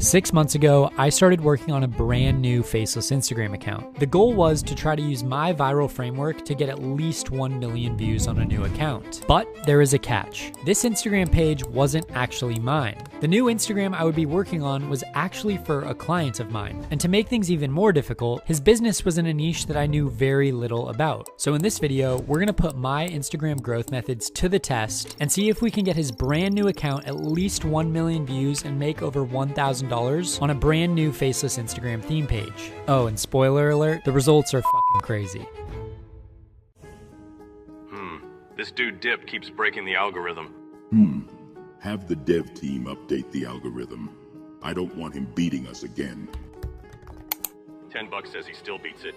6 months ago, I started working on a brand new faceless Instagram account. The goal was to try to use my viral framework to get at least 1 million views on a new account. But there is a catch. This Instagram page wasn't actually mine. The new Instagram I would be working on was actually for a client of mine. And to make things even more difficult, his business was in a niche that I knew very little about. So in this video, we're gonna put my Instagram growth methods to the test and see if we can get his brand new account at least 1 million views and make over $1,000 on a brand new faceless Instagram theme page. Oh, and spoiler alert, the results are fucking crazy. This dude Dip keeps breaking the algorithm. Have the dev team update the algorithm. I don't want him beating us again. $10 says he still beats it.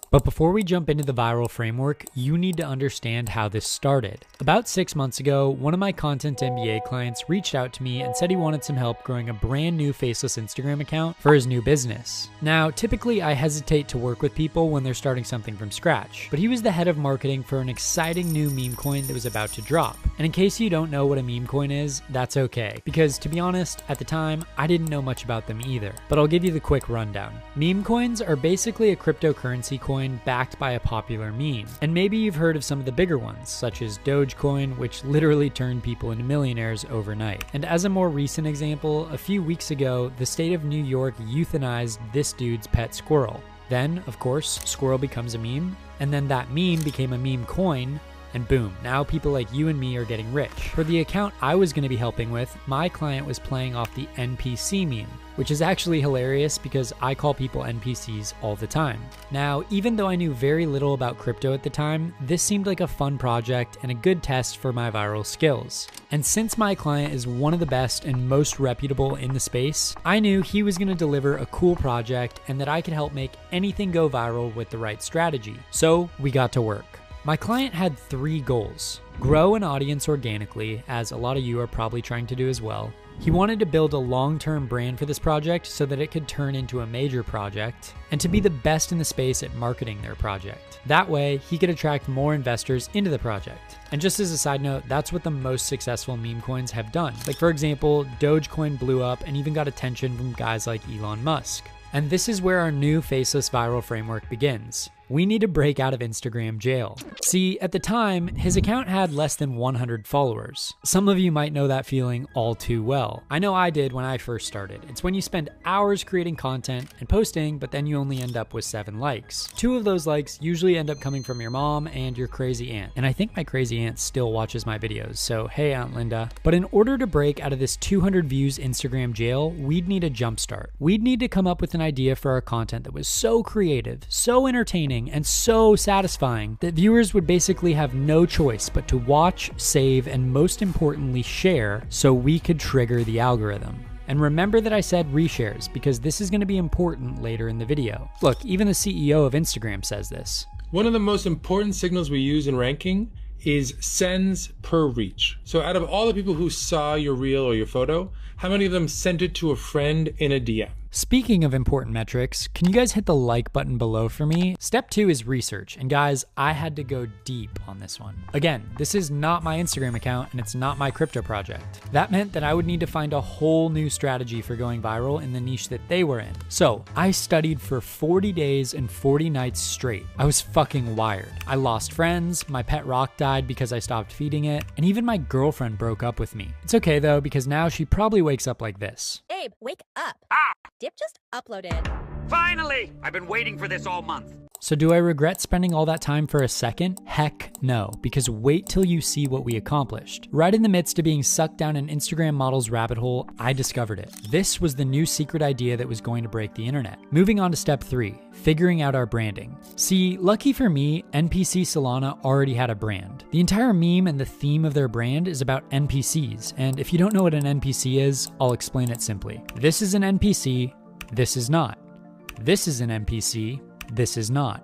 But before we jump into the viral framework, you need to understand how this started. About 6 months ago, one of my content MBA clients reached out to me and said he wanted some help growing a brand new faceless Instagram account for his new business. Now, typically I hesitate to work with people when they're starting something from scratch, but he was the head of marketing for an exciting new meme coin that was about to drop. And in case you don't know what a meme coin is, that's okay, because to be honest, at the time, I didn't know much about them either. But I'll give you the quick rundown. Meme coins are basically a cryptocurrency coin backed by a popular meme. And maybe you've heard of some of the bigger ones, such as Dogecoin, which literally turned people into millionaires overnight. And as a more recent example, a few weeks ago, the state of New York euthanized this dude's pet squirrel. Then, of course, squirrel becomes a meme, and then that meme became a meme coin, and boom, now people like you and me are getting rich. For the account I was going to be helping with, my client was playing off the NPC meme, which is actually hilarious because I call people NPCs all the time. Now, even though I knew very little about crypto at the time, this seemed like a fun project and a good test for my viral skills. And since my client is one of the best and most reputable in the space, I knew he was going to deliver a cool project and that I could help make anything go viral with the right strategy. So we got to work. My client had 3 goals. Grow an audience organically, as a lot of you are probably trying to do as well. He wanted to build a long-term brand for this project so that it could turn into a major project, and to be the best in the space at marketing their project. That way, he could attract more investors into the project. And just as a side note, that's what the most successful meme coins have done. Like for example, Dogecoin blew up and even got attention from guys like Elon Musk. And this is where our new faceless viral framework begins. We need to break out of Instagram jail. See, at the time, his account had less than 100 followers. Some of you might know that feeling all too well. I know I did when I first started. It's when you spend hours creating content and posting, but then you only end up with 7 likes. 2 of those likes usually end up coming from your mom and your crazy aunt. And I think my crazy aunt still watches my videos, so hey Aunt Linda. But in order to break out of this 200 views Instagram jail, we'd need a jumpstart. We'd need to come up with an idea for our content that was so creative, so entertaining, and so satisfying that viewers would basically have no choice but to watch, save, and most importantly share so we could trigger the algorithm. And remember that I said reshares because this is going to be important later in the video. Look, even the CEO of Instagram says this. One of the most important signals we use in ranking is sends per reach. So out of all the people who saw your reel or your photo, how many of them sent it to a friend in a DM? Speaking of important metrics, can you guys hit the like button below for me? Step 2 is research, and guys, I had to go deep on this one. Again, this is not my Instagram account and it's not my crypto project. That meant that I would need to find a whole new strategy for going viral in the niche that they were in. So I studied for 40 days and 40 nights straight. I was fucking wired. I lost friends, my pet rock died because I stopped feeding it, and even my girlfriend broke up with me. It's okay though, because now she probably wakes up like this. Abe, wake up. Dip just uploaded. Finally! I've been waiting for this all month. So do I regret spending all that time for a second? Heck no, because wait till you see what we accomplished. Right in the midst of being sucked down an Instagram model's rabbit hole, I discovered it. This was the new secret idea that was going to break the internet. Moving on to step 3, figuring out our branding. See, lucky for me, NPC Solana already had a brand. The entire meme and the theme of their brand is about NPCs, and if you don't know what an NPC is, I'll explain it simply. This is an NPC, this is not. This is an NPC, this is not.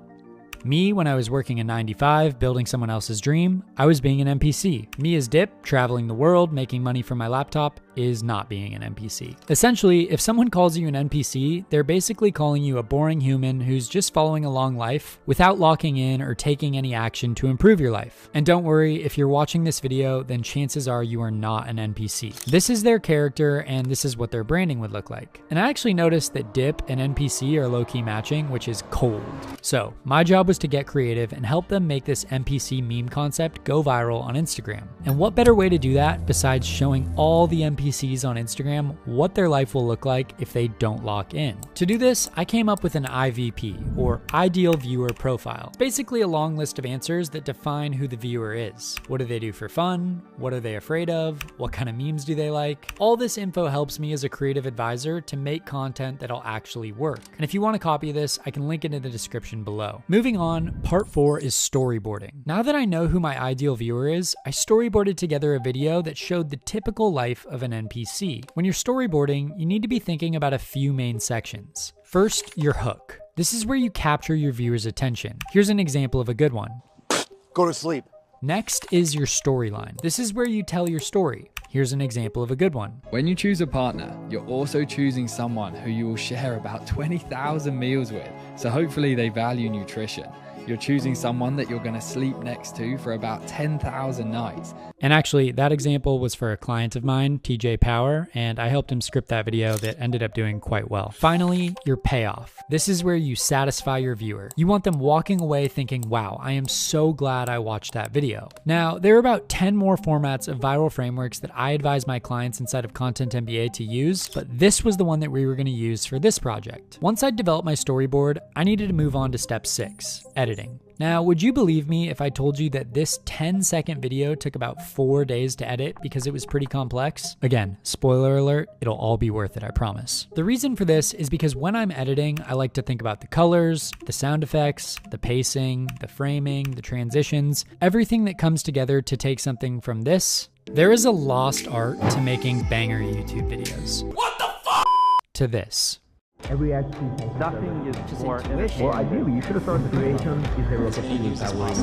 Me, when I was working a 9-to-5, building someone else's dream, I was being an NPC. Me as Dip, traveling the world, making money from my laptop, is not being an NPC. Essentially, if someone calls you an NPC, they're basically calling you a boring human who's just following along life without locking in or taking any action to improve your life. And don't worry, if you're watching this video, then chances are you are not an NPC. This is their character and this is what their branding would look like. And I actually noticed that dip and NPC are low-key matching, which is cold. So my job was to get creative and help them make this NPC meme concept go viral on Instagram. And what better way to do that besides showing all the NPCs on Instagram what their life will look like if they don't lock in. To do this, I came up with an IVP, or Ideal Viewer Profile. Basically a long list of answers that define who the viewer is. What do they do for fun? What are they afraid of? What kind of memes do they like? All this info helps me as a creative advisor to make content that'll actually work. And if you want to copy this, I can link it in the description below. Moving on, part 4 is storyboarding. Now that I know who my ideal viewer is, I storyboarded together a video that showed the typical life of an NPC. When you're storyboarding, you need to be thinking about a few main sections. First, your hook. This is where you capture your viewer's attention. Here's an example of a good one. Go to sleep. Next is your storyline. This is where you tell your story. Here's an example of a good one. When you choose a partner, you're also choosing someone who you will share about 20,000 meals with, so hopefully they value nutrition. You're choosing someone that you're going to sleep next to for about 10,000 nights. And actually, that example was for a client of mine, TJ Power, and I helped him script that video that ended up doing quite well. Finally, your payoff. This is where you satisfy your viewer. You want them walking away thinking, wow, I am so glad I watched that video. Now, there are about 10 more formats of viral frameworks that I advise my clients inside of Content MBA to use, but this was the one that we were going to use for this project. Once I developed my storyboard, I needed to move on to step 6, editing. Now, would you believe me if I told you that this 10-second video took about 4 days to edit because it was pretty complex? Again, spoiler alert, it'll all be worth it, I promise. The reason for this is because when I'm editing, I like to think about the colors, the sound effects, the pacing, the framing, the transitions, everything that comes together to take something from this. There is a lost art to making banger YouTube videos. What the fuck? To this. Every action nothing is more intuition. Well, ideally, you should have started the creation if there was a feeling that way.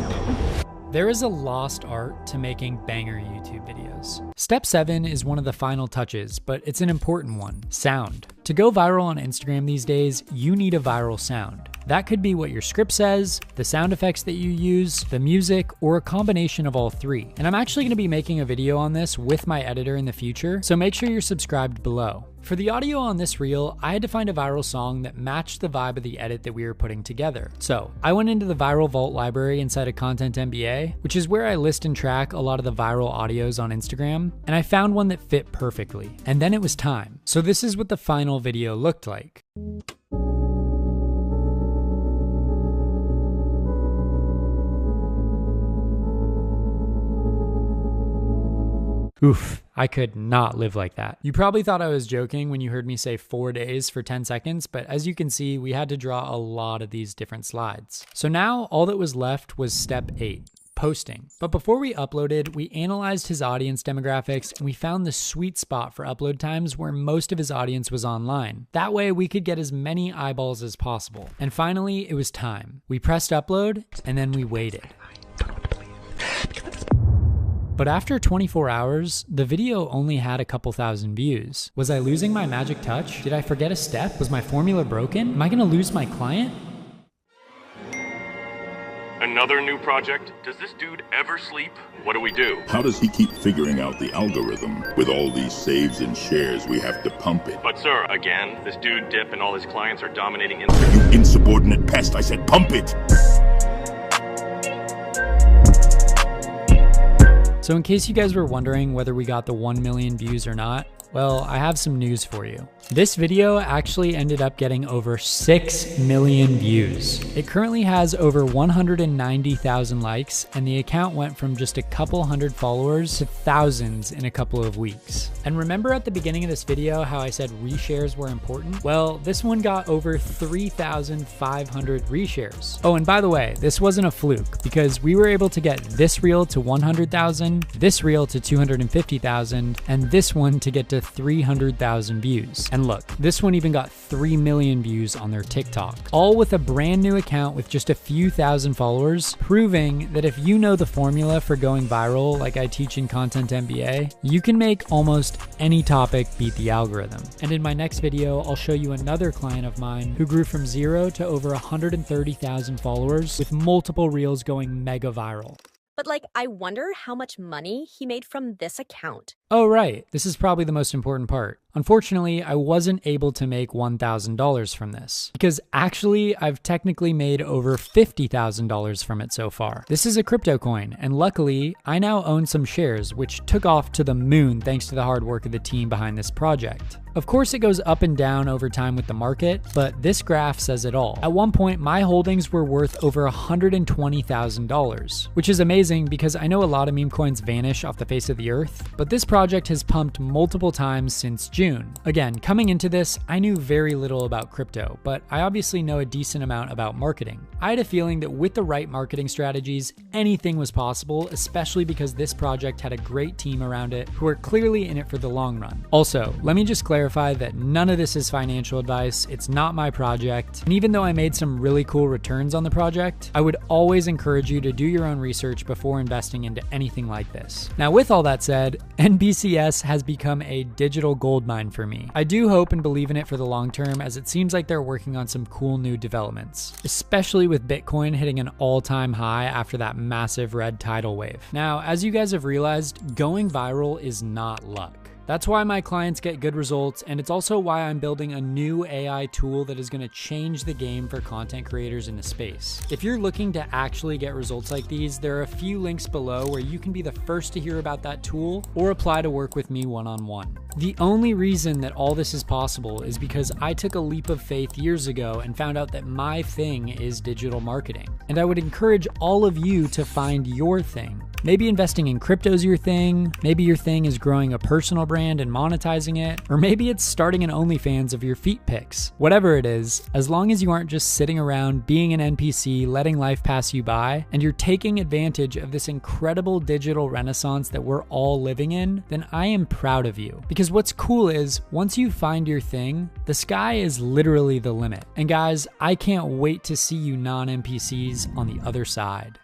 There is a lost art to making banger YouTube videos. Step 7 is one of the final touches, but it's an important one: sound. To go viral on Instagram these days, you need a viral sound. That could be what your script says, the sound effects that you use, the music, or a combination of all three. And I'm actually going to be making a video on this with my editor in the future, so make sure you're subscribed below. For the audio on this reel, I had to find a viral song that matched the vibe of the edit that we were putting together. So I went into the Viral Vault library inside of Content MBA, which is where I list and track a lot of the viral audios on Instagram, and I found one that fit perfectly. And then it was time. So this is what the final video looked like. Oof, I could not live like that. You probably thought I was joking when you heard me say 4 days for 10 seconds, but as you can see, we had to draw a lot of these different slides. So now all that was left was step 8. Posting. But before we uploaded, we analyzed his audience demographics and we found the sweet spot for upload times where most of his audience was online. That way we could get as many eyeballs as possible. And finally, it was time. We pressed upload and then we waited. But after 24 hours, the video only had a couple thousand views. Was I losing my magic touch? Did I forget a step? Was my formula broken? Am I gonna lose my client? Another new project? Does this dude ever sleep? What do we do? How does he keep figuring out the algorithm? With all these saves and shares, we have to pump it. But sir, again, this dude Dip and all his clients are dominating Instagram. You insubordinate pest, I said pump it! So in case you guys were wondering whether we got the 1 million views or not, well, I have some news for you. This video actually ended up getting over 6 million views. It currently has over 190,000 likes, and the account went from just a couple hundred followers to thousands in a couple of weeks. And remember at the beginning of this video how I said reshares were important? Well, this one got over 3,500 reshares. Oh, and by the way, this wasn't a fluke because we were able to get this reel to 100,000, this reel to 250,000, and this one to get to 300,000 views. And look, this one even got 3 million views on their TikTok, all with a brand new account with just a few thousand followers, proving that if you know the formula for going viral like I teach in Content MBA, you can make almost any topic beat the algorithm. And in my next video, I'll show you another client of mine who grew from 0 to over 130,000 followers with multiple reels going mega viral. But like, I wonder how much money he made from this account. Oh, right. This is probably the most important part. Unfortunately, I wasn't able to make $1,000 from this because actually I've technically made over $50,000 from it so far. This is a crypto coin, and luckily I now own some shares, which took off to the moon thanks to the hard work of the team behind this project. Of course, it goes up and down over time with the market, but this graph says it all. At one point, my holdings were worth over $120,000, which is amazing because I know a lot of meme coins vanish off the face of the earth, but this project has pumped multiple times since June. Again, coming into this, I knew very little about crypto, but I obviously know a decent amount about marketing. I had a feeling that with the right marketing strategies, anything was possible, especially because this project had a great team around it who are clearly in it for the long run. Also, let me just clarify that none of this is financial advice. It's not my project. And even though I made some really cool returns on the project, I would always encourage you to do your own research before investing into anything like this. Now, with all that said, NBCS has become a digital goldmine for me. I do hope and believe in it for the long term, as it seems like they're working on some cool new developments, especially with Bitcoin hitting an all-time high after that massive red tidal wave. Now, as you guys have realized, going viral is not luck. That's why my clients get good results, and it's also why I'm building a new AI tool that is going to change the game for content creators in the space. If you're looking to actually get results like these, there are a few links below where you can be the first to hear about that tool or apply to work with me one-on-one. The only reason that all this is possible is because I took a leap of faith years ago and found out that my thing is digital marketing. And I would encourage all of you to find your thing. Maybe investing in crypto is your thing, maybe your thing is growing a personal brand and monetizing it, or maybe it's starting an OnlyFans of your feet pics. Whatever it is, as long as you aren't just sitting around being an NPC, letting life pass you by, and you're taking advantage of this incredible digital renaissance that we're all living in, then I am proud of you. Because what's cool is, once you find your thing, the sky is literally the limit. And guys, I can't wait to see you non-NPCs on the other side.